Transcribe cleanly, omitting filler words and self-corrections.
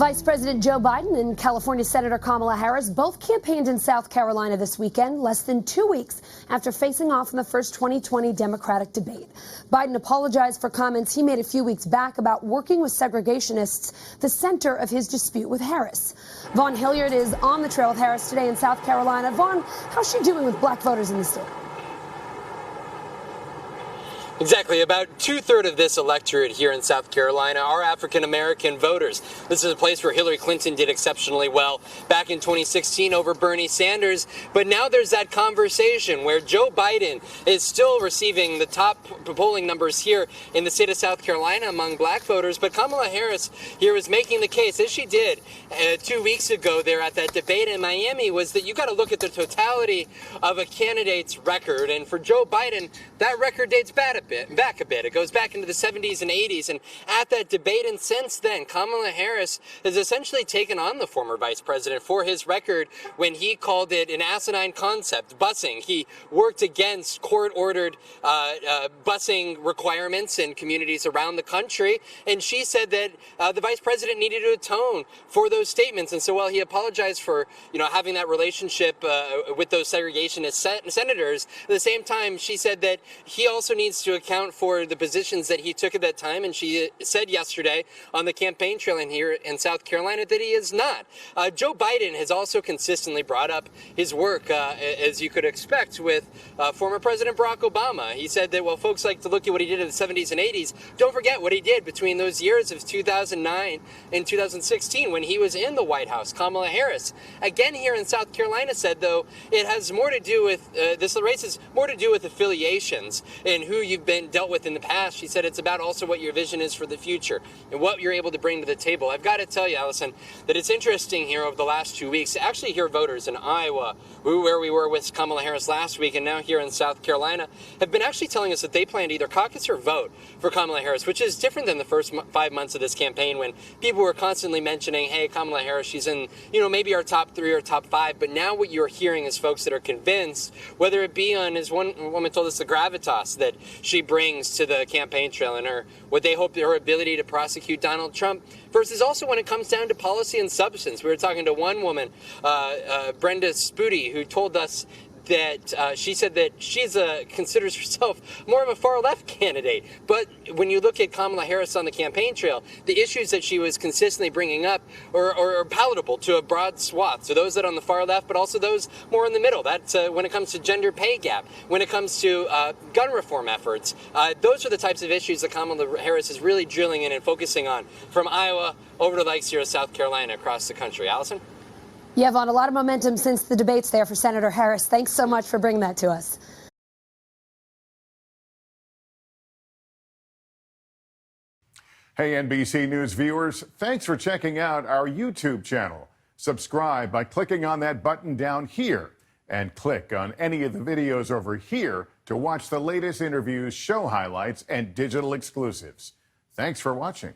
Vice President Joe Biden and California Senator Kamala Harris both campaigned in South Carolina this weekend, less than 2 weeks after facing off in the first 2020 Democratic debate. Biden apologized for comments he made a few weeks back about working with segregationists, the center of his dispute with Harris. Vaughn Hillyard is on the trail with Harris today in South Carolina. Vaughn, how's she doing with black voters in the state? Exactly. About two-thirds of this electorate here in South Carolina are African-American voters. This is a place where Hillary Clinton did exceptionally well back in 2016 over Bernie Sanders. But now there's that conversation where Joe Biden is still receiving the top polling numbers here in the state of South Carolina among black voters. But Kamala Harris here is making the case, as she did 2 weeks ago there at that debate in Miami, was that you got to look at the totality of a candidate's record. And for Joe Biden, that record dates back a bit. It goes back into the 70s and 80s. And at that debate and since then, Kamala Harris has essentially taken on the former vice president for his record when he called it an asinine concept, busing. He worked against court-ordered busing requirements in communities around the country. And she said that the vice president needed to atone for those statements. And so while he apologized for, having that relationship with those segregationist senators, at the same time, she said that he also needs to account for the positions that he took at that time. And she said yesterday on the campaign trail in here in South Carolina that he is not. Joe Biden has also consistently brought up his work, as you could expect, with former President Barack Obama. He said that, well, folks like to look at what he did in the 70s and 80s. Don't forget what he did between those years of 2009 and 2016 when he was in the White House. Kamala Harris, again here in South Carolina, said, though, it has more to do with, this race has more to do with affiliations and who you've been dealt with in the past. She said it's about also what your vision is for the future and what you're able to bring to the table. I've got to tell you, Allison, that it's interesting here over the last 2 weeks to actually hear voters in Iowa, where we were with Kamala Harris last week, and now here in South Carolina, have been actually telling us that they plan to either caucus or vote for Kamala Harris, which is different than the first 5 months of this campaign when people were constantly mentioning, hey, Kamala Harris, she's in, maybe our top 3 or top 5. But now what you're hearing is folks that are convinced, whether it be on, as one woman told us, the gravitas that she brings to the campaign trail and what they hope her ability to prosecute Donald Trump, versus also when it comes down to policy and substance. We were talking to one woman, Brenda Spooty, who told us that she said that she's considers herself more of a far-left candidate. But when you look at Kamala Harris on the campaign trail, the issues that she was consistently bringing up are palatable to a broad swath. So those that are on the far left, but also those more in the middle. That's when it comes to gender pay gap, when it comes to gun reform efforts. Those are the types of issues that Kamala Harris is really drilling in and focusing on from Iowa over to Lakes here in South Carolina across the country. Allison? Yeah, Vaughn, a lot of momentum since the debates there for Senator Harris. Thanks so much for bringing that to us. Hey, NBC News viewers, thanks for checking out our YouTube channel. Subscribe by clicking on that button down here and click on any of the videos over here to watch the latest interviews, show highlights, and digital exclusives. Thanks for watching.